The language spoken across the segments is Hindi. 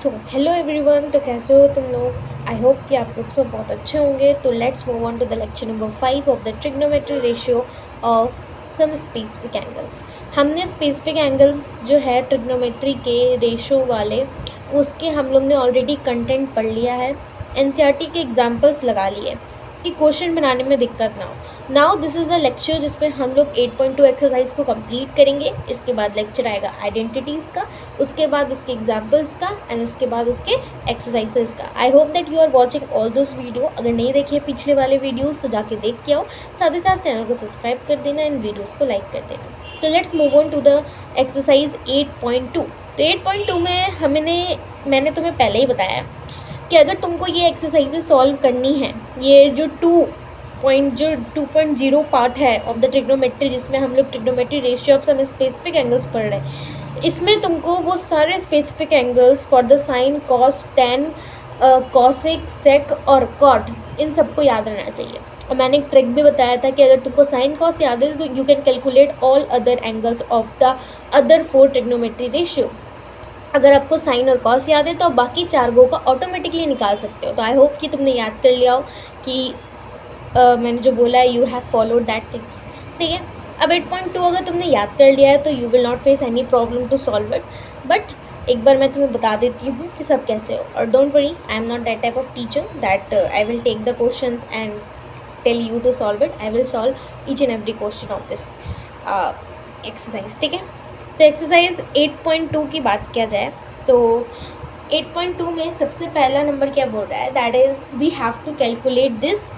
सो हेलो एवरीवन, तो कैसे हो तुम लोग। आई होप कि आप लोग सब बहुत अच्छे होंगे। तो let's move on to the lecture number 5 of the trigonometry ratio of some specific angles. हमने स्पेसिफिक एंगल्स जो है ट्रिग्नोमेट्री के रेशियो वाले, उसके हम लोग ने ऑलरेडी कंटेंट पढ़ लिया है, एनसीईआरटी के एग्जाम्पल्स लगा लिए कि क्वेश्चन बनाने में दिक्कत ना हो। Now this is a lecture जिसमें हम लोग 8.2 एक्सरसाइज को कंप्लीट करेंगे। इसके बाद लेक्चर आएगा आइडेंटिटीज़ का, उसके बाद उसके एग्जाम्पल्स का एंड उसके बाद उसके एक्सरसाइजेज का। I hope that you are watching all those video. अगर नहीं देखिए पिछले वाले वीडियोज़ तो जाके देख के आओ, साथ ही साथ चैनल को सब्सक्राइब कर देना एंड वीडियोज़ को लाइक कर देना। तो let's move on to the exercise 8.2। तो 8.2 में मैंने तुम्हें पहले ही बताया कि अगर तुमको ये एक्सरसाइजेज सॉल्व करनी है, ये जो 2.0 पार्ट है ऑफ द ट्रिग्नोमेट्री, जिसमें हम लोग trigonometry ratio of some specific angles पढ़ रहे हैं, इसमें तुमको वो सारे specific angles for the sine, cos, tan, cosec, sec और कॉट, इन सबको याद रहना चाहिए। और मैंने एक ट्रिक भी बताया था कि अगर तुमको साइन कॉस याद है तो you can calculate all other angles of the other 4 trigonometry ratio. अगर आपको साइन और कॉस याद है तो आप बाकी चार गो का ऑटोमेटिकली निकाल सकते हो। तो आई होप कि तुमने याद कर लिया हो कि मैंने जो बोला है you have followed that things. ठीक है, अब 8.2 अगर तुमने याद कर लिया है तो you will not face any problem to solve it. But एक बार मैं तुम्हें बता देती हूँ कि सब कैसे हो। और don't worry, I am not that type of teacher that I will take the question and tell you to solve it. I will solve each and every question of this exercise. ठीक है, तो एक्सरसाइज 8.2 की बात किया जाए तो 8.2 में सबसे पहला नंबर क्या बोल रहा है, that is we have to calculate this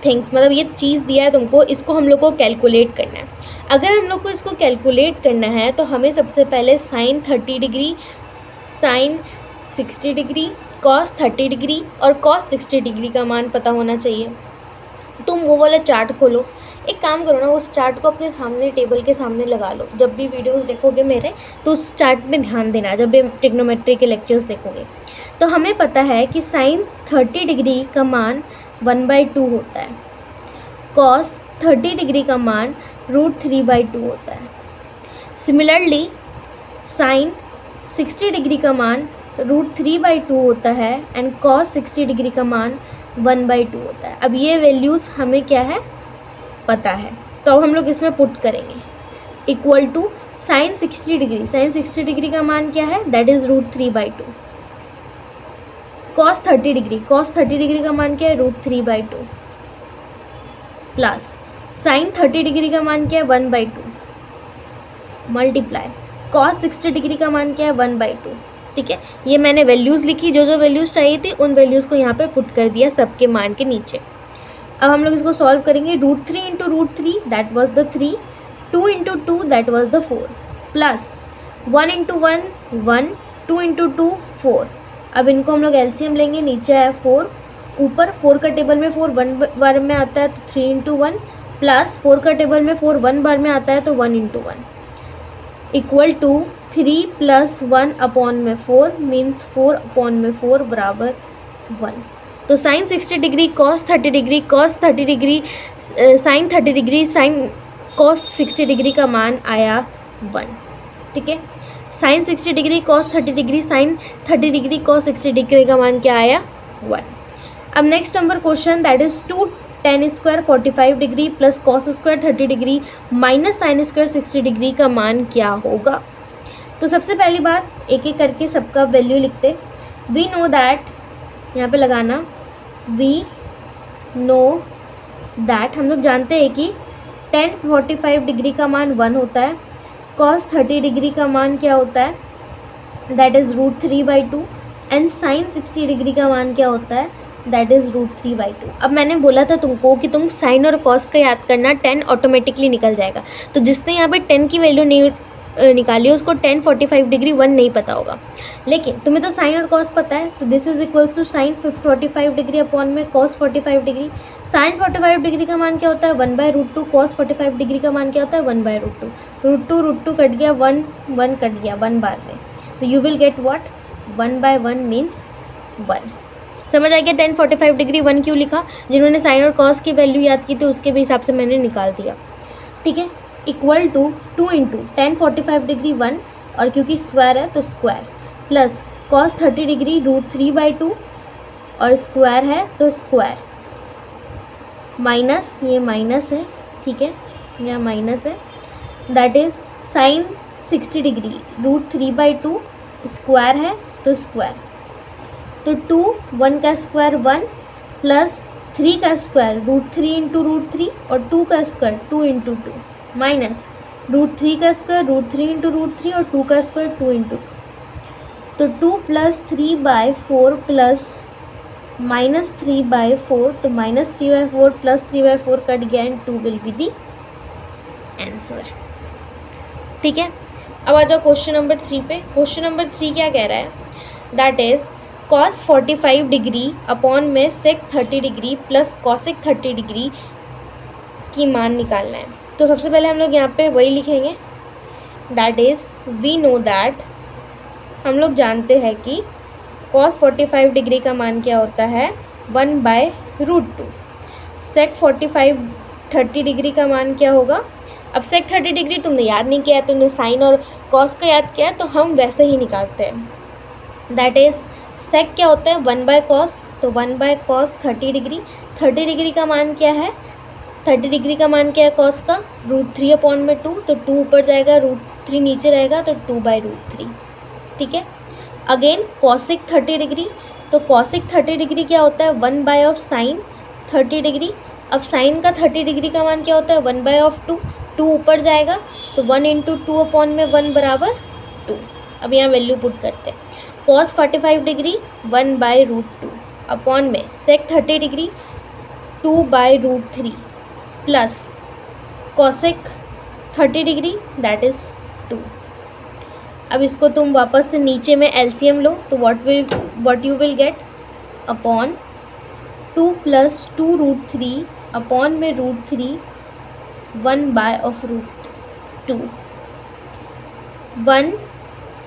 things. मतलब ये चीज़ दिया है तुमको, इसको हम लोग को कैलकुलेट करना है। अगर हम लोग को इसको कैलकुलेट करना है तो हमें सबसे पहले sine 30 degree, sine 60 degree, cos 30 degree और कॉस 60 डिग्री का मान पता होना चाहिए। तुम वो वाला चार्ट खोलो, एक काम करो ना, उस चार्ट को अपने सामने टेबल के सामने लगा लो। जब भी वीडियोस देखोगे मेरे तो उस चार्ट में ध्यान देना, जब भी ट्रिग्नोमेट्री के लेक्चर्स देखोगे। तो हमें पता है कि साइन 30 डिग्री का मान 1/2 होता है, कॉस 30 डिग्री का मान √3/2 होता है। सिमिलरली साइन 60 डिग्री का मान √3/2 होता है एंड कॉस 60 डिग्री का मान 1/2 होता है। अब ये वैल्यूज़ हमें क्या है पता है, तो अब हम लोग इसमें पुट करेंगे equal to sine 60 degree. Sine 60 degree का मान क्या है, that is √3/2। Cos 30 degree, cos 30 degree का मान क्या है, √3/2 प्लस साइन 30 डिग्री का मान क्या है, 1/2 मल्टीप्लाई कॉस 60 डिग्री का मान क्या है, 1/2। ठीक है, ये मैंने वैल्यूज़ लिखी, जो जो वैल्यूज़ चाहिए थी उन वैल्यूज़ को यहाँ पे पुट कर दिया सबके मान के नीचे। अब हम लोग इसको सॉल्व करेंगे। √3 into √3 that was the 3, 2 into 2 that was the 4, plus 1 into 1 1, 2 into 2 4। अब इनको हम लोग एलसीएम लेंगे, नीचे है 4, ऊपर 4 का टेबल में 4 1 बार में आता है तो 3 इंटू 1, प्लस 4 का टेबल में 4 1 बार में आता है तो 1 इंटू 1 इक्वल टू 3 + 1 अपॉन में 4 मीन्स 4 अपॉन में 4 बराबर 1। तो sine 60 degree, cos 30 degree, cos 30 degree, sine 30 degree, sine cos 60 degree का मान आया 1। ठीक है, sine 60 degree, cos 30 degree, sine 30 degree, cos 60 degree का मान क्या आया 1। अब next number question, that is 2 tan square 45 degree plus cos square 30 degree minus sine square 60 degree का मान क्या होगा। तो सबसे पहली बात, एक एक करके सबका वैल्यू लिखते। वी नो दैट, यहाँ पे लगाना, वी नो दैट, हम लोग जानते हैं कि tan 45 डिग्री का मान 1 होता है, cos 30 डिग्री का मान क्या होता है, that is √3/2 and sine 60 degree का मान क्या होता है, दैट इज़ √3/2। अब मैंने बोला था तुमको कि तुम साइन और कॉस का याद करना, 10 ऑटोमेटिकली निकल जाएगा। तो जिसने यहाँ पे 10 की वैल्यू नहीं निकाली है उसको tan 45 डिग्री 1 नहीं पता होगा, लेकिन तुम्हें तो साइन और कॉस पता है। तो this is equal to sine 45 degree upon में कॉस 45 डिग्री। साइन 45 डिग्री का मान क्या होता है, 1/√2, कॉस 45 डिग्री का मान क्या होता है, 1/√2। √2 कट गया, 1 कट गया 1 बार में, तो you will get what, 1/1 means 1। समझ आ गया tan 45 डिग्री 1 क्यों लिखा, जिन्होंने साइन और कॉस की वैल्यू याद की थी उसके भी हिसाब से मैंने निकाल दिया। ठीक है, equal to 2 into tan 45 degree 1, और क्योंकि स्क्वायर है तो स्क्वायर, प्लस कॉस 30 डिग्री √3/2 और स्क्वायर है तो स्क्वायर माइनस, ये माइनस है, ठीक है, यह माइनस है, that is sine 60 degree √3/2 square है तो स्क्वायर, तो 2 1 का स्क्वायर 1 प्लस 3 का स्क्वायर √3 इंटू √3 और 2 का स्क्वायर 2 इंटू 2 माइनस √3 का स्क्वायर √3 इंटू √3 और 2 का स्क्वायर 2 इंटू 2, तो 2 प्लस 3/4 प्लस माइनस 3/4, तो माइनस 3/4 प्लस 3/4 कट गया and 2 will be the answer. ठीक है, अब आ जाओ क्वेश्चन नंबर 3 पे। क्वेश्चन नंबर 3 क्या कह रहा है, that is cos 45 degree upon में sec 30 degree plus cosec 30 degree की मान निकालना है। तो सबसे पहले हम लोग यहाँ पे वही लिखेंगे, that is we know that, हम लोग जानते हैं कि cos 45 डिग्री का मान क्या होता है 1/√2। sec 45 30 डिग्री का मान क्या होगा, अब sec 30 डिग्री तुमने याद नहीं किया है, तुमने साइन और cos का याद किया है, तो हम वैसे ही निकालते हैं, दैट इज़ sec क्या होता है 1/cos, तो 1/cos 30 डिग्री, 30 डिग्री का मान क्या है, 30 डिग्री का मान क्या है cos का √3/2, तो 2 ऊपर जाएगा √3 नीचे रहेगा तो 2/√3। ठीक है, अगेन cosec 30 डिग्री, तो cosec 30 डिग्री क्या होता है 1 ऑफ साइन 30 डिग्री, अब साइन का 30 डिग्री का मान क्या होता है 1/2, 2 ऊपर जाएगा तो 1 इंटू 2/1 बराबर 2। अब यहाँ वैल्यू पुट करते हैं, cos 45 डिग्री 1/√2 अपॉन में sec 30 degree 2/√3 plus cosec 30 degree that is 2। अब इसको तुम वापस से नीचे में एलसीएम लो तो what you will get upon 2 plus 2√3 upon में √3 1/√2, 1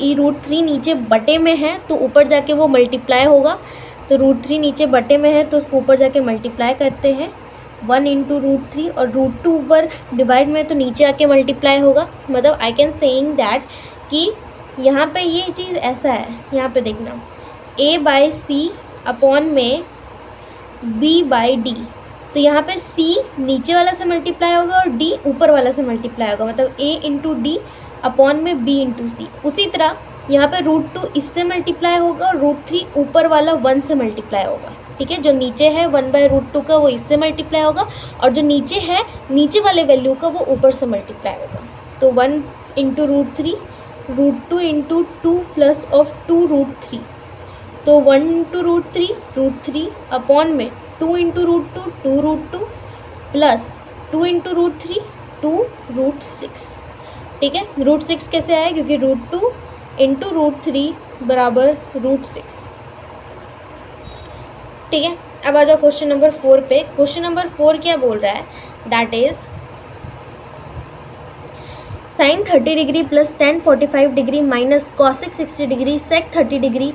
ई √3 नीचे बटे में है तो ऊपर जाके वो मल्टीप्लाई होगा, तो √3 नीचे बटे में है तो उसको ऊपर जाके मल्टीप्लाई करते हैं 1 इंटू √3 और √2 ऊपर डिवाइड में तो नीचे आके मल्टीप्लाई होगा। मतलब आई कैन सेइंग दैट कि यहाँ पे ये चीज़ ऐसा है, यहाँ पे देखना a/c अपॉन में b/d, तो यहाँ पे c नीचे वाला से मल्टीप्लाई होगा और d ऊपर वाला से मल्टीप्लाई होगा, मतलब a इंटू डी अपॉन में b इंटू सी। उसी तरह यहाँ पे √2 इससे मल्टीप्लाई होगा और √3 ऊपर वाला 1 से मल्टीप्लाई होगा। ठीक है, जो नीचे है 1/√2 का वो इससे मल्टीप्लाई होगा और जो नीचे है नीचे वाले वैल्यू का वो ऊपर से मल्टीप्लाई होगा, तो 1 इंटू √3 √2 इंटू 2 प्लस ऑफ 2√3, तो 1 इंटू √3 अपॉन में 2 इंटू √2 2√2 प्लस 2 इंटू √3 2√6। ठीक है, √6 कैसे आया, क्योंकि √2 इंटू √3 बराबर √6। ठीक है, अब आ जाओ क्वेश्चन नंबर 4 पे। क्वेश्चन नंबर 4 क्या बोल रहा है, that is sine 30 degree plus tan 45 degree minus cosec 60 degree sec 30 degree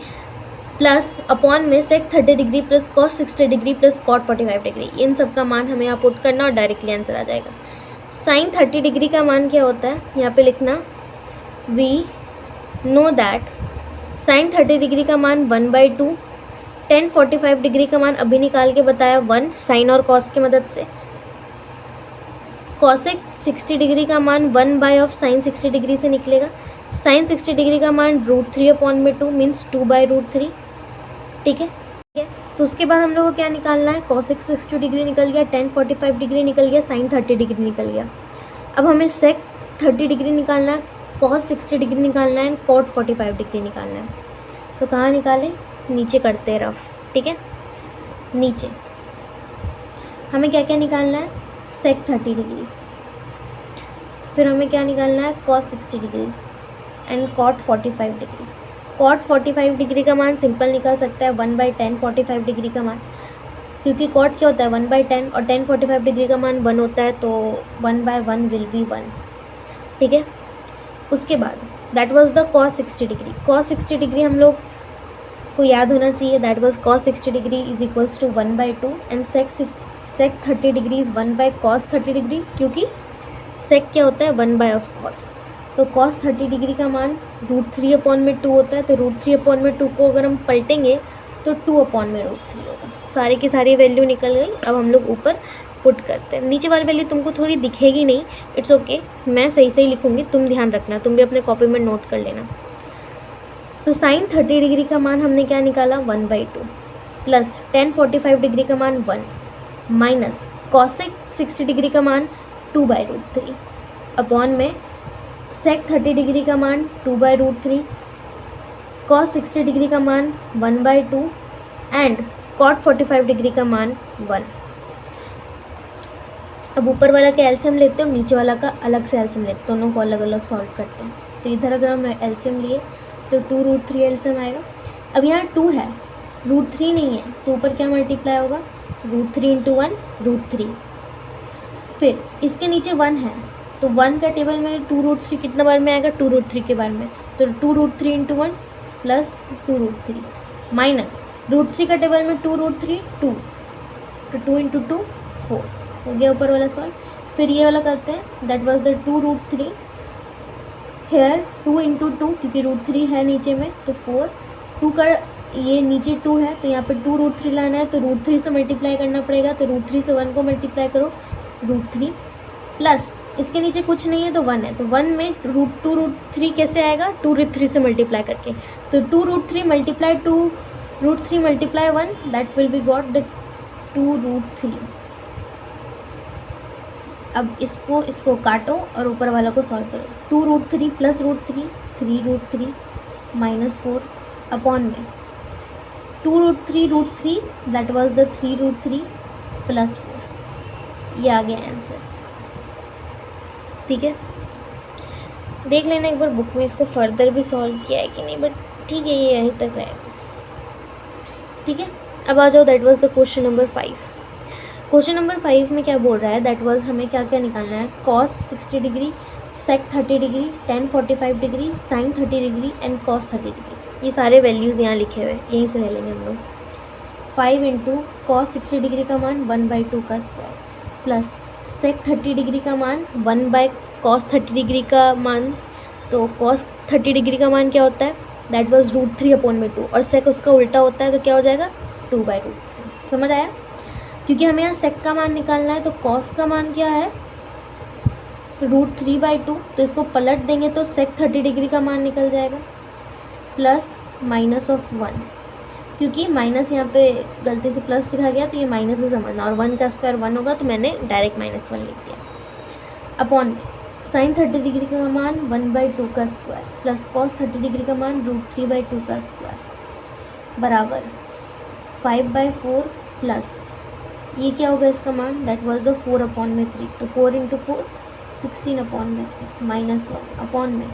plus upon में sec 30 degree plus cos 60 degree plus cot 45 degree, इन सब का मान हमें यहाँ पुट करना और डायरेक्टली आंसर आ जाएगा। साइन 30 डिग्री का मान क्या होता है, यहाँ पे लिखना we know that sine 30 degree का मान 1/2, tan 45 डिग्री का मान अभी निकाल के बताया 1 साइन और cos की मदद से, cosec 60 डिग्री का मान 1 ऑफ साइन 60 डिग्री से निकलेगा, साइन 60 डिग्री का मान √3/2 मीन्स 2/√3। ठीक है, तो उसके बाद हम लोग को क्या निकालना है, cosec 60 डिग्री निकल गया, tan 45 डिग्री निकल गया, साइन 30 डिग्री निकल गया। अब हमें sec 30 डिग्री निकालना है, cos 60 डिग्री निकालना है, cot 45 डिग्री निकालना है। तो कहाँ निकालें, नीचे करते हैं रफ। ठीक है, नीचे हमें क्या क्या निकालना है, sec 30 डिग्री, फिर हमें क्या निकालना है cos 60 degree and cot 45 degree. cot 45 degree का मान सिंपल निकल सकता है 1/tan 45 डिग्री का मान, क्योंकि cot क्या होता है 1/tan और tan 45 डिग्री का मान 1 होता है, तो 1/1 विल बी 1। ठीक है, उसके बाद that was the cos 60 degree. cos 60 degree हम लोग को याद होना चाहिए, that was cos 60 degree is equals to 1/2 and sec 30 degree is 1/cos 30 degree, क्योंकि sec क्या होता है 1 ऑफ cos। तो कॉस 30 डिग्री का मान √3/2 होता है, तो √3/2 को अगर हम पलटेंगे तो 2/√3 होगा। सारी की सारी वैल्यू निकल गई। अब हम लोग ऊपर पुट करते हैं। नीचे वाली वैल्यू तुमको थोड़ी दिखेगी नहीं, इट्स ओके, मैं सही सही लिखूँगी, तुम ध्यान रखना, तुम भी अपने कॉपी में नोट कर लेना। तो साइन 30 डिग्री का मान हमने क्या निकाला 1/2 प्लस tan 45 डिग्री का मान 1 माइनस कॉसेक 60 डिग्री का मान 2/√3 अपॉन में सेक 30 डिग्री का मान 2/√3, कॉस 60 डिग्री का मान 1/2 एंड कॉट 45 डिग्री का मान 1। अब ऊपर वाला का एलसीएम लेते हैं और नीचे वाला का अलग से एलसीएम लेते हैं, दोनों को अलग अलग सॉल्व करते हैं। तो इधर अगर हम एलसीएम लिए तो 2√3 एलसीएम आएगा। अब यहाँ 2 है, √3 नहीं है, तो ऊपर क्या मल्टीप्लाई होगा √3 × 1 √3। फिर इसके नीचे 1 है, तो 1 का टेबल में 2√3 कितना बार में आएगा 2√3 के बार में, तो 2√3 × 1 प्लस 2√3 माइनस √3 का टेबल में 2√3 2, तो 2 × 2 4 हो गया ऊपर वाला सॉल्व। फिर ये वाला करते हैं, दैट वाज द 2√3 हेयर 2 × 2 क्योंकि √3 है नीचे में, तो 4 2 का ये नीचे 2 है, तो यहाँ पे 2√3 लाना है, तो √3 से मल्टीप्लाई करना पड़ेगा, तो √3 से 1 को मल्टीप्लाई करो √3 प्लस इसके नीचे कुछ नहीं है तो 1 है, तो 1 में √2√3 कैसे आएगा 2√3 से मल्टीप्लाई करके, तो 2√3 multiply 2√3 multiply 1 that will B got the 2√3। अब इसको काटो और ऊपर वाला को सॉल्व करो। 2√3 प्लस √3 3√3 माइनस 4 अपॉन में 2√3 √3 दैट वाज द 3√3 प्लस 4। ये आ गया आंसर। ठीक है, देख लेना एक बार बुक में इसको फर्दर भी सॉल्व किया है कि नहीं, बट ठीक है ये यहीं तक रहेगा। ठीक है, अब आ जाओ that was the question number 5। Question number 5 में क्या बोल रहा है, दैट वाज हमें क्या क्या निकालना है, cos 60 degree, sec 30 degree, tan 45 degree, sine 30 degree and cos 30 degree. ये सारे वैल्यूज़ यहाँ लिखे हुए, यहीं से ले लेंगे हम लोग। 5 × कॉस 60 डिग्री का मान 1/2 का स्क्वायर प्लस सेक 30 डिग्री का मान 1/cos 30 डिग्री का मान, तो cos 30 डिग्री का मान क्या होता है, दैट वाज √3/2 और सेक उसका उल्टा होता है, तो क्या हो जाएगा 2/√3। समझ आया, क्योंकि हमें यहाँ सेक का मान निकालना है, तो कॉस का मान क्या है √3/2, तो इसको पलट देंगे तो सेक 30 डिग्री का मान निकल जाएगा प्लस माइनस ऑफ 1, क्योंकि माइनस यहाँ पे गलती से प्लस लिखा गया तो ये माइनस से समझना, और 1 का स्क्वायर 1 होगा तो मैंने डायरेक्ट -1 लिख दिया, अपॉन साइन 30 डिग्री का मान 1/2 का स्क्वायर प्लस कॉस 30 डिग्री का मान √3/2 का स्क्वायर बराबर 5/4 प्लस ये क्या होगा इसका मान, दैट वाज द 4/3, तो 4 × 4 16/3 माइनस 1 अपॉन में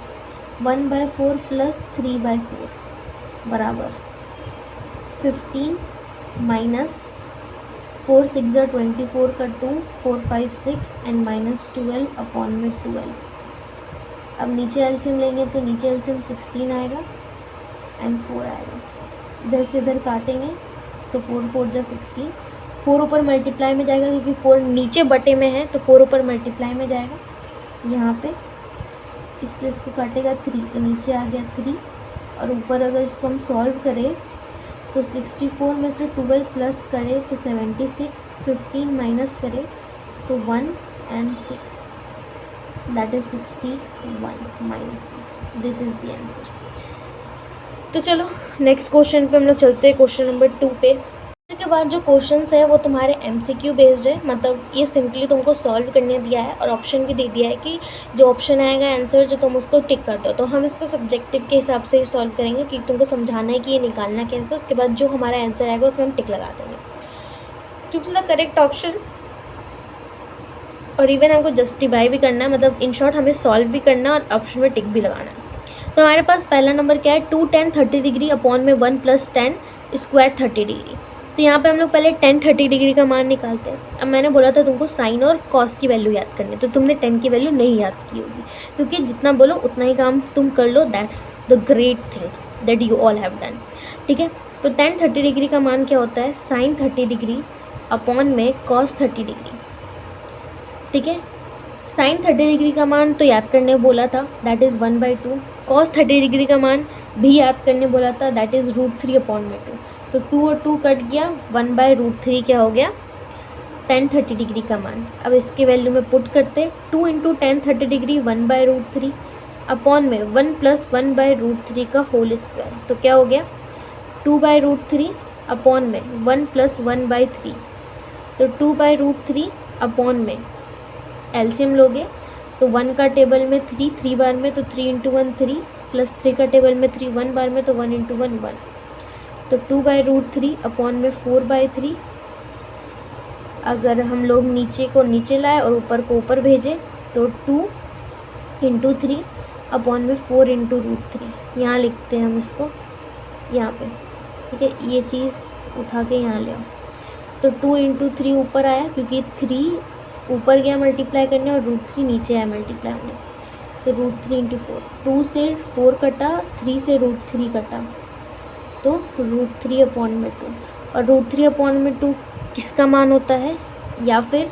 1/4 प्लस 3/4 बराबर 15 माइनस 4 6 × 24 का 2 4 5 6 एंड माइनस 12/12। अब नीचे एलसीएम लेंगे तो नीचे एलसीएम 16 आएगा एंड 4 आएगा, इधर से इधर काटेंगे तो 4 4 × 16, 4 ऊपर मल्टीप्लाई में जाएगा क्योंकि 4 नीचे बटे में है, तो 4 ऊपर मल्टीप्लाई में जाएगा, यहाँ पे इससे इसको काटेगा 3, तो नीचे आ गया 3, और ऊपर अगर इसको हम सॉल्व करें तो 64 में से 12 प्लस करें तो 76, 15 माइनस करें तो 1 and 6 that is 61 minus 1। This is the answer. तो चलो नेक्स्ट क्वेश्चन पे हम लोग चलते हैं, क्वेश्चन नंबर 2 पे। के बाद जो क्वेश्चंस है वो तुम्हारे MCQ बेस्ड है, मतलब ये सिंपली तुमको सॉल्व करने दिया है और ऑप्शन भी दे दिया है कि जो ऑप्शन आएगा आंसर जो तुम उसको टिक कर दो, तो हम इसको सब्जेक्टिव के हिसाब से ही सॉल्व करेंगे कि तुमको समझाना है कि ये निकालना कैसे, उसके बाद जो हमारा आंसर आएगा उसमें हम टिक लगा देंगे, चूज द करेक्ट ऑप्शन, और इवन हमको जस्टिफाई भी करना है, मतलब इन शॉर्ट हमें सॉल्व भी करना है और ऑप्शन में टिक भी लगाना है। तो हमारे पास पहला नंबर क्या है, 2 tan 30 डिग्री अपॉन में 1 + tan स्क्वायर 30 डिग्री। तो यहाँ पे हम लोग पहले tan 30 डिग्री का मान निकालते हैं। अब मैंने बोला था तुमको साइन और कॉस की वैल्यू याद करनी, तो तुमने tan की वैल्यू नहीं याद की होगी, क्योंकि जितना बोलो उतना ही काम तुम कर लो, that's the great thing that you all have done. ठीक है, तो tan 30 डिग्री का मान क्या होता है, साइन 30 डिग्री अपॉन में कॉस 30 डिग्री। ठीक है, साइन 30 डिग्री का मान तो याद करने बोला था, दैट इज़ 1/2। कॉस 30 डिग्री का मान भी याद करने बोला था, दैट इज़ √3/2। तो 2 और 2 कट गया, 1/√3 क्या हो गया, tan 30 डिग्री का मान। अब इसके वैल्यू में पुट करते, 2 × tan 30 डिग्री 1/√3 अपॉन में 1 + 1/√3 का होल स्क्वायर। तो क्या हो गया, 2/√3 अपॉन में 1 + 1/3। तो 2/√3 अपॉन में एलसीएम लोगे तो 1 का टेबल में 3, 3 बार में तो 3 × 1 3, प्लस 3 का टेबल में 3, 1 बार में तो 1 × 1 1। तो 2/√3 अपॉन में 4/3। अगर हम लोग नीचे को नीचे लाए और ऊपर को ऊपर भेजें तो 2 × 3 अपॉन में 4 × √3। यहाँ लिखते हैं हम इसको यहाँ पे, ठीक है। ये चीज़ उठा के यहाँ ले आओ। तो 2 × 3 ऊपर आया क्योंकि 3 ऊपर गया मल्टीप्लाई करने और √3 नीचे आया मल्टीप्लाई होने। तो √3 × 4, 2 से 4 कटा, 3 से √3 कटा, तो √3/2। और √3/2 किसका मान होता है, या फिर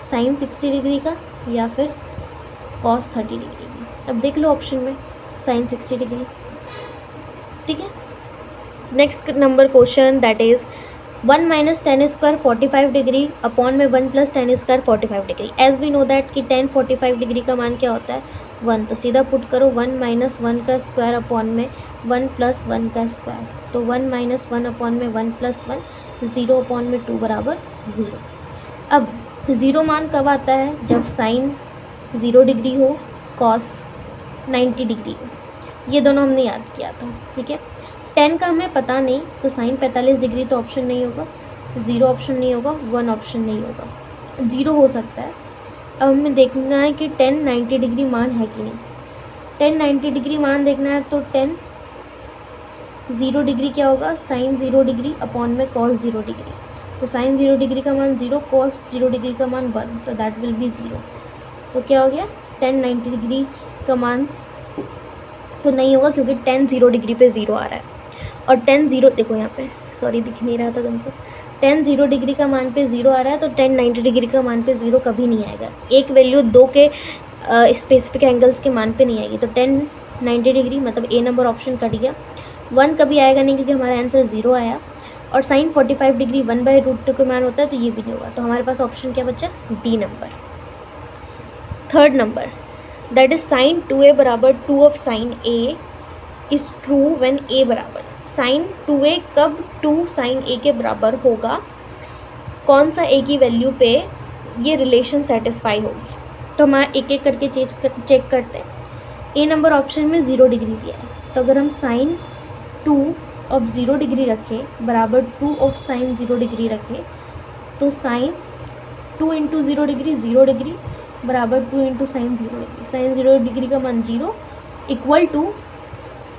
साइन 60 डिग्री का या फिर कॉस 30 डिग्री का। अब देख लो ऑप्शन में साइन 60 डिग्री, ठीक है। Next number question, that is 1 - tan² 45 degree upon में 1 + tan² 45 degree. As we know that कि tan 45 डिग्री का मान क्या होता है, 1। तो सीधा पुट करो 1 - 1 का स्क्वायर अपॉन में 1 + 1 का स्क्वायर। तो 1 - 1 अपॉन में 1 + 1, 0 अपॉन में 2 = 0। अब 0 मान कब आता है, जब साइन 0 डिग्री हो, कॉस 90 डिग्री हो। ये दोनों हमने याद किया था, ठीक है। 10 का हमें पता नहीं, तो साइन 45 डिग्री तो ऑप्शन नहीं होगा, 0 ऑप्शन नहीं होगा, 1 ऑप्शन नहीं होगा, 0 हो सकता है। अब हमें देखना है कि 10 90 डिग्री मान है कि नहीं। 10 90 डिग्री मान देखना है तो 10 0 डिग्री क्या होगा, साइन 0 डिग्री अपॉन में कॉस 0 डिग्री। तो साइन 0 डिग्री का मान 0, कॉस 0 डिग्री का मान 1, तो दैट विल बी 0। तो क्या हो गया, 10 90 डिग्री का मान तो नहीं होगा क्योंकि 10 0 डिग्री पे 0 आ रहा है। और 10 0 देखो यहाँ पे, सॉरी दिख नहीं रहा था तुमको, 10 0 डिग्री का मान पे 0 आ रहा है, तो 10 90 डिग्री का मान पे 0 कभी नहीं आएगा। एक वैल्यू 2 के स्पेसिफिक एंगल्स के मान पे नहीं आएगी। तो 10 90 डिग्री मतलब ए नंबर ऑप्शन कट गया। 1 कभी आएगा नहीं क्योंकि हमारा आंसर 0 आया। और साइन 45 डिग्री 1/√2 का मान होता है, तो ये भी नहीं होगा। तो हमारे पास ऑप्शन क्या बचा, D number. Third number, that is sign 2a = 2 of sine a is true when a बराबर, साइन 2a कब 2 साइन a के बराबर होगा, कौन सा a की वैल्यू पे ये रिलेशन सेटिस्फाई होगी। तो हम एक एक करके चेक करते हैं। ए नंबर ऑप्शन में 0 डिग्री दिया है, तो अगर हम साइन 2 ऑफ 0 डिग्री रखें बराबर 2 ऑफ साइन 0 डिग्री रखें, तो साइन 2 × 0 डिग्री 0 डिग्री बराबर 2 × साइन 0 डिग्री। साइन 0 डिग्री का मान 0 इक्वल टू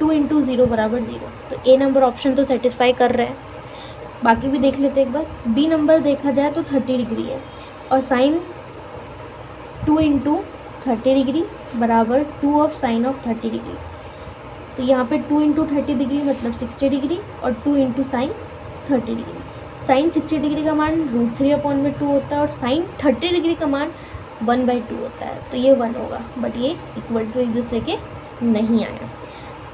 2 × 0 = 0। तो ए नंबर ऑप्शन तो सेटिस्फाई कर रहा है। बाकी भी देख लेते एक बार। बी नंबर देखा जाए तो 30 डिग्री है और साइन 2 × 30 डिग्री बराबर 2 ऑफ साइन ऑफ 30 डिग्री। तो यहाँ पे 2 × 30 डिग्री मतलब 60 डिग्री और 2 × साइन 30 डिग्री। साइन 60 डिग्री का मान √3/2 होता है और साइन 30 डिग्री का मान 1/2 होता है। तो ये 1 होगा, बट ये इक्वल टू एक दूसरे के नहीं आया।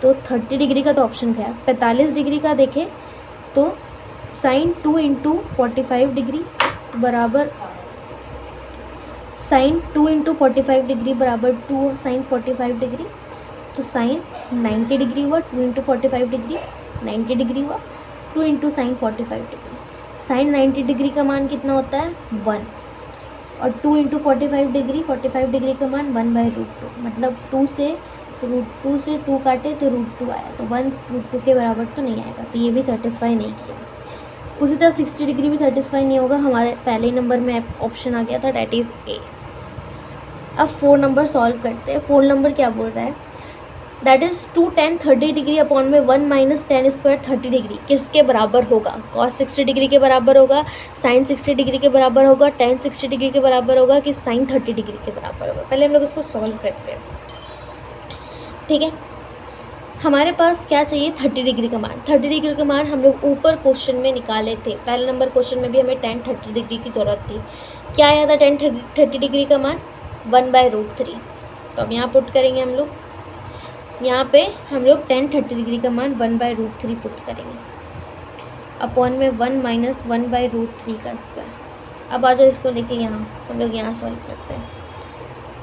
तो 30 डिग्री का तो ऑप्शन गया। 45 डिग्री का देखें तो साइन 2 × 45 डिग्री बराबर साइन 2 × 45 डिग्री बराबर 2 साइन 45 डिग्री। तो साइन 90 डिग्री हुआ, 2 × 45 डिग्री 90 डिग्री हुआ, 2 × साइन 45 डिग्री। साइन 90 डिग्री का मान कितना होता है, 1, और 2 × 45 डिग्री 45 डिग्री का मान 1/√2, मतलब 2 से √2 से 2 काटे तो √2 आया, तो 1/√2 के बराबर तो नहीं आएगा। तो ये भी सेटिस्फाई नहीं किया। उसी तरह 60 डिग्री भी सेटिस्फाई नहीं होगा। हमारे पहले नंबर में ऑप्शन आ गया था, डैट इज़ ए। अब 4 नंबर सॉल्व करते हैं। 4 नंबर क्या बोल रहा है, that is 2 tan 30 degree upon में 1 - tan² 30 डिग्री किसके बराबर होगा। cos 60 डिग्री के बराबर होगा, साइन 60 डिग्री के बराबर होगा, tan 60 डिग्री के बराबर होगा कि साइन 30 डिग्री के बराबर होगा। पहले हम लोग इसको सॉल्व करते हैं, ठीक है। हमारे पास क्या चाहिए, 30 डिग्री का मान। 30 डिग्री का मान हम लोग ऊपर क्वेश्चन में निकाले थे। पहले नंबर क्वेश्चन में भी हमें tan 30 डिग्री की ज़रूरत थी। क्या आया था tan 30 डिग्री का मान, 1/√3। तो अब यहाँ पुट करेंगे हम लोग, यहाँ पे हम लोग tan 30 डिग्री का मान 1/√3 पुट करेंगे, अपॉन में 1 माइनस 1/√3 का स्क्वायर। अब आ जाओ इसको लेके यहाँ, हम लोग यहाँ सॉल्व करते हैं।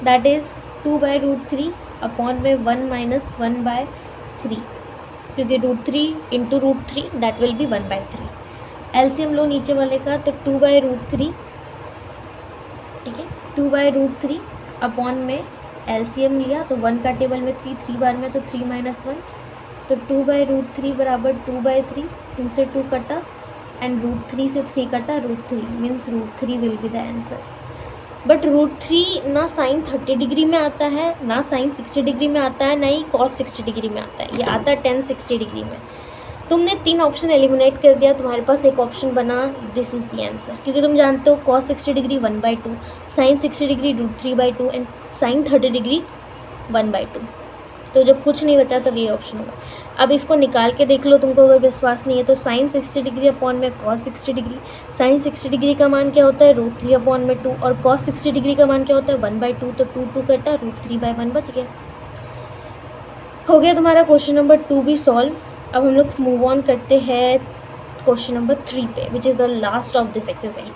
दैट इज़ 2/√3 अपॉन में 1 माइनस 1/3, क्योंकि √3 into √3 that will be 1/3। LCM लो नीचे वाले का, तो 2/√3, ठीक है, 2/√3 अपॉन में एलसीएम लिया तो 1 का टेबल में 3, 3 बार में तो 3 माइनस 1, तो 2/√3 बराबर 2/3, 2 से 2 कटा एंड √3 से 3 कटा, √3 means √3 will be the answer. But √3 ना साइन 30 डिग्री में आता है, ना साइन 60 डिग्री में आता है, ना ही cos 60 डिग्री में आता है, ये आता है tan 60 डिग्री में। तुमने 3 ऑप्शन एलिमिनेट कर दिया, तुम्हारे पास एक ऑप्शन बना, दिस इज़ द आंसर, क्योंकि तुम जानते हो cos 60 degree 1/2, sine 60 degree √3/2 and sine 30 degree 1/2। तो जब कुछ नहीं बचा तब ये ऑप्शन होगा। अब इसको निकाल के देख लो, तुमको अगर विश्वास नहीं है तो साइन 60 डिग्री अपॉन में cos 60 डिग्री, साइन 60 डिग्री का मान क्या होता है √3 अपॉन में 2, और cos 60 डिग्री का मान क्या होता है 1/2, तो 2 कटा, √3/1 बच गया। हो गया तुम्हारा क्वेश्चन नंबर 2 भी सॉल्व। अब हम लोग मूव ऑन करते हैं क्वेश्चन नंबर 3 पे, which is the last of this exercise.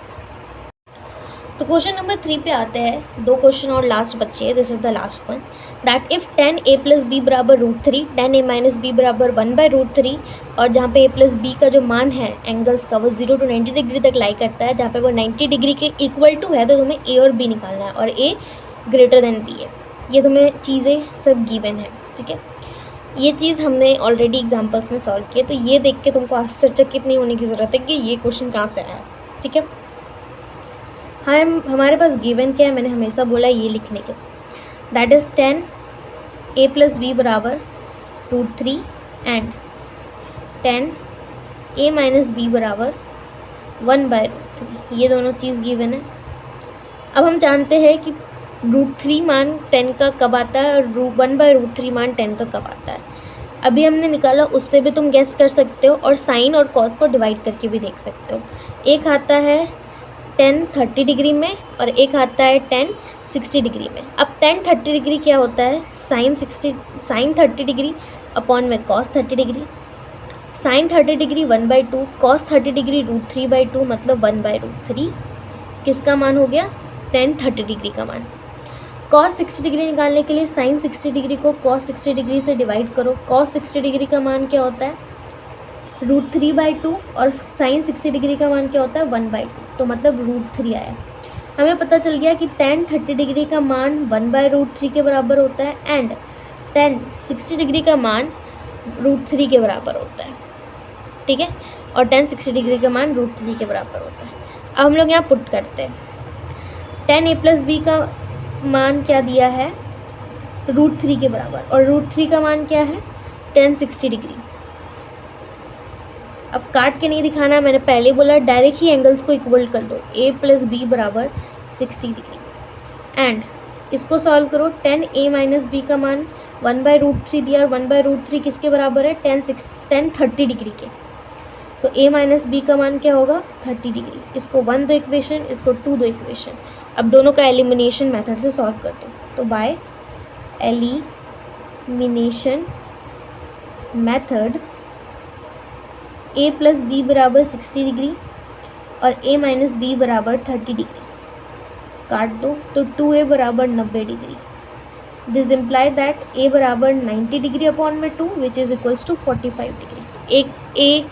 तो क्वेश्चन नंबर 3 पे आते हैं, 2 क्वेश्चन और लास्ट बच्चे हैं, this is the last one. That if tan a plus B बराबर √3, tan a माइनस बी बराबर 1/√3, और जहाँ पे a प्लस बी का जो मान है एंगल्स का वो 0 to 90 डिग्री तक लाई करता है, जहाँ पे वो 90 डिग्री के इक्वल टू है, तो तुम्हें a और b निकालना है, और a ग्रेटर देन b है। ये तुम्हें चीज़ें सब गिवन है, ठीक है। ये चीज़ हमने ऑलरेडी एग्जाम्पल्स में सॉल्व किए, तो ये देख के तुमको आश्चर्यचकित नहीं होने की ज़रूरत है कि ये क्वेश्चन कहाँ से आया, ठीक है। हमारे पास गिवन क्या है, मैंने हमेशा बोला ये लिखने के, that is tan a plus B बराबर √3 and tan a minus B बराबर 1/√3, ये दोनों चीज़ गिवन है। अब हम जानते हैं कि √3 मान 10 का कब आता है और 1/√3 मान 10 का कब आता है। अभी हमने निकाला, उससे भी तुम गेस कर सकते हो, और साइन और कॉस को डिवाइड करके भी देख सकते हो। एक आता है tan 30 डिग्री में और एक आता है tan 60 डिग्री में। अब tan 30 डिग्री क्या होता है, साइन 30 डिग्री अपॉन में cos 30 degree, sine 30 degree 1/2, cos 30 degree √3/2 मतलब 1/√3। किसका मान हो गया, tan 30 डिग्री का मान। cos 60 डिग्री निकालने के लिए साइन 60 डिग्री को cos 60 डिग्री से डिवाइड करो। cos 60 डिग्री का मान क्या होता है √3/2, और साइन 60 डिग्री का मान क्या होता है 1/2, तो मतलब √3 आया। हमें पता चल गया कि tan 30 डिग्री का मान 1/√3 के बराबर होता है एंड tan 60 डिग्री का मान √3 के बराबर होता है, ठीक है, और tan 60 डिग्री का मान √3 के बराबर होता है। अब हम लोग यहाँ पुट करते हैं, tan a प्लस बी का मान क्या दिया है √3 के बराबर, और √3 का मान क्या है tan 60 डिग्री। अब काट के नहीं दिखाना, मैंने पहले बोला डायरेक्ट ही एंगल्स को इक्वल कर दो, a प्लस बी बराबर 60 डिग्री एंड इसको सॉल्व करो। tan a माइनस बी का मान 1/√3 दिया, और 1/√3 किसके बराबर है tan 30 डिग्री के, तो a माइनस बी का मान क्या होगा 30 डिग्री। इसको 1 दो इक्वेशन, इसको 2 दो इक्वेशन। अब दोनों का एलिमिनेशन मेथड से सॉल्व कर दो, तो by elimination method a plus B बराबर 60 डिग्री और a माइनस बी बराबर 30 डिग्री काट दो, तो 2a बराबर 90 degree. This imply that a बराबर 90 डिग्री अपॉन में 2 which is equals to 45 degree. एक a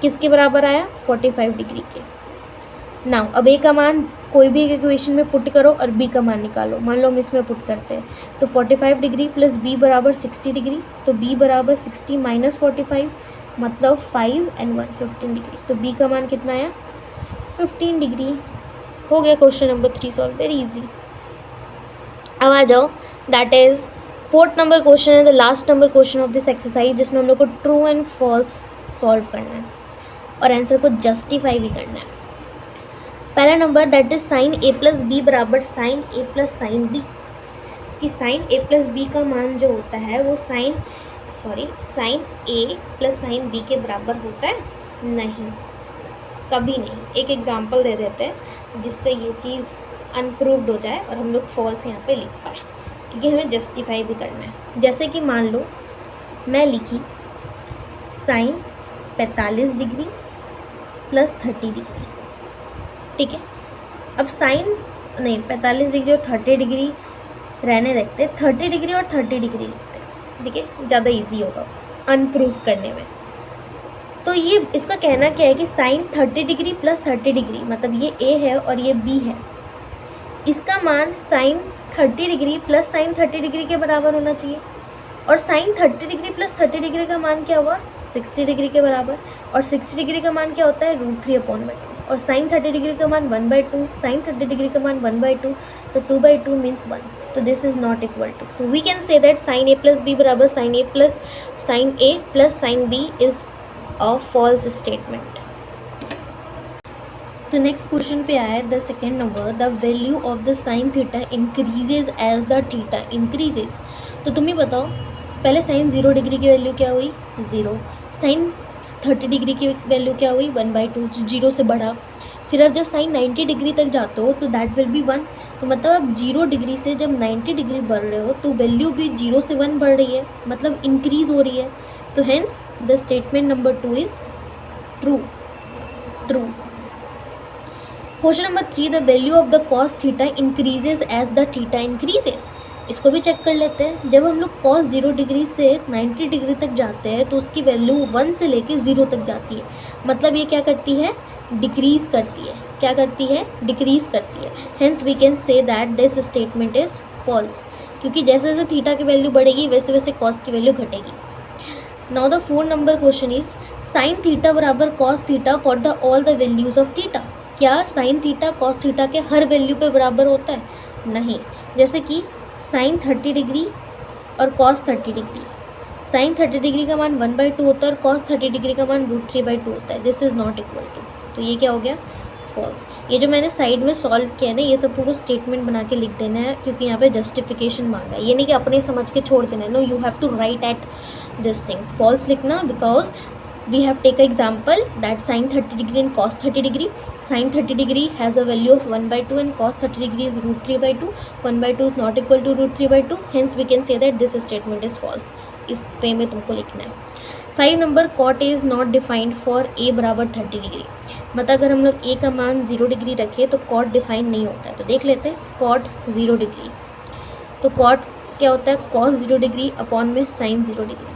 किसके बराबर आया 45 डिग्री के। नाउ अब a का मान कोई भी एक इक्वेशन में पुट करो और b का मान निकालो। मान लो हम इसमें पुट करते हैं, तो 45 डिग्री प्लस b बराबर 60 डिग्री, तो b बराबर 60 माइनस 45 मतलब 5 एंड 1 15 डिग्री, तो b का मान कितना आया 15 डिग्री। हो गया question number 3 solve, very easy. अब आ जाओ, that is 4th number question है, the last number question of this exercise, जिसमें हम लोग को ट्रू एंड फॉल्स सॉल्व करना है और आंसर को जस्टिफाई भी करना है। पहला number that is sine a plus B बराबर sine a plus sine B, कि साइन a प्लस बी का मान जो होता है वो sine a plus sine b के बराबर होता है, नहीं, कभी नहीं। एक एग्जांपल दे देते हैं जिससे ये चीज़ अनप्रूव्ड हो जाए और हम लोग फॉल्स यहाँ पे लिख पाए, क्योंकि हमें जस्टिफाई भी करना है। जैसे कि मान लो मैं लिखी साइन 45 डिग्री प्लस 30 डिग्री, ठीक है। अब साइन नहीं 45 डिग्री और 30 डिग्री रहने देते, 30 डिग्री और 30 डिग्री लिखते हैं, ठीक है, ज़्यादा इजी होगा अनप्रूव करने में। तो ये इसका कहना क्या है कि साइन 30 डिग्री प्लस 30 डिग्री, मतलब ये ए है और ये बी है, इसका मान sine 30 degree plus sine 30 degree के बराबर होना चाहिए। और साइन 30 डिग्री प्लस 30 डिग्री का मान क्या हुआ, 60 डिग्री के बराबर। और 60 डिग्री का मान क्या होता है, √3/2। और साइन 30 डिग्री का मान 1/2, साइन 30 डिग्री का मान 1/2, तो 2/2 मीन्स 1। तो this is not equal to, तो we can say that sine A plus B बराबर sine A plus sine B is a false statement. तो नेक्स्ट क्वेश्चन पे आया the second number, the value of the sine theta increases as the theta increases. तो तुम ही बताओ, पहले साइन 0 डिग्री की वैल्यू क्या हुई, 0। साइन 30 डिग्री की वैल्यू क्या हुई, 1/2, 0 से बढ़ा। फिर अब जब साइन 90 डिग्री तक जाते हो तो दैट विल बी 1। तो मतलब अब 0 डिग्री से जब 90 डिग्री बढ़ रहे हो तो वैल्यू भी 0 से 1 बढ़ रही है, मतलब इंक्रीज हो रही है। तो hence the statement number 2 is true. Question number 3, the value of the cos theta increases as the theta increases. इसको भी चेक कर लेते हैं। जब हम लोग कॉस 0 डिग्री से 90 डिग्री तक जाते हैं तो उसकी वैल्यू 1 से लेके 0 तक जाती है, मतलब ये क्या करती है, डिक्रीज करती है। क्या करती है, डिक्रीज करती है। Hence we can say that this statement is false, क्योंकि जैसे जैसे थीटा की वैल्यू बढ़ेगी वैसे वैसे कॉस की वैल्यू घटेगी। Now the 4 number question is sine theta बराबर cos theta for the all the values of theta. क्या साइन थीटा कॉस थीटा के हर वैल्यू पे बराबर होता है, नहीं। जैसे कि साइन 30 डिग्री और कॉस 30 डिग्री, साइन 30 डिग्री का मान 1/2 होता है और कॉस 30 डिग्री का मान √3/2 होता है। This is not equal to, तो ये क्या हो गया, फॉल्स। ये जो मैंने साइड में सॉल्व किया ना, ये सब को स्टेटमेंट बना के लिख देना है, क्योंकि यहाँ पे जस्टिफिकेशन मांगा है। ये नहीं कि अपने समझ के छोड़ देना है, no, you have to write at this things. False लिखना because we have take an example that sin 30 degree and cos 30 degree. Sin 30 degree has a value of 1/2 and cos 30 degree is √3/2. 1/2 is not equal to √3/2. Hence we can say that this statement is false. इस वे में तुमको लिखना है। 5 number, cot A is not defined for A बराबर 30 डिग्री। मतलब अगर हम लोग A का मान 0 डिग्री रखें तो cot डिफाइन नहीं होता है। तो देख लेते हैं, cot 0 डिग्री, तो cot क्या होता है, cos 0 डिग्री अपॉन में sin 0 डिग्री।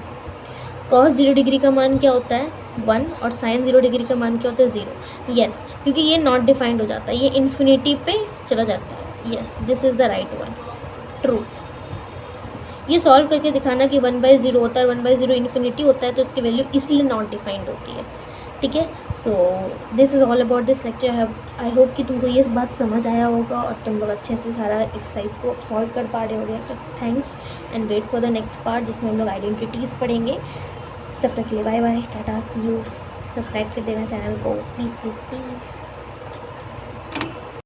cos 0 डिग्री का मान क्या होता है, 1, और sin 0 डिग्री का मान क्या होता है, 0। यस, क्योंकि ये नॉट डिफाइंड हो जाता है, ये इन्फिनिटी पे चला जाता है। Yes, this is the right one, true. ये सॉल्व करके दिखाना कि 1/0 होता है, 1/0 इन्फिनिटी होता है, तो इसकी वैल्यू इसलिए नॉट डिफाइंड होती है, ठीक है। So this is all about this lecture. I hope कि तुमको ये बात समझ आया होगा और तुम लोग अच्छे से सारा एक्सरसाइज को सॉल्व कर पा रहे होगे। तो thanks and wait for the next part, जिसमें हम लोग आइडेंटिटीज़ पढ़ेंगे। तब तक के लिए bye bye, tata, see you. Subscribe कर देना चैनल को, प्लीज़ प्लीज़ प्लीज़।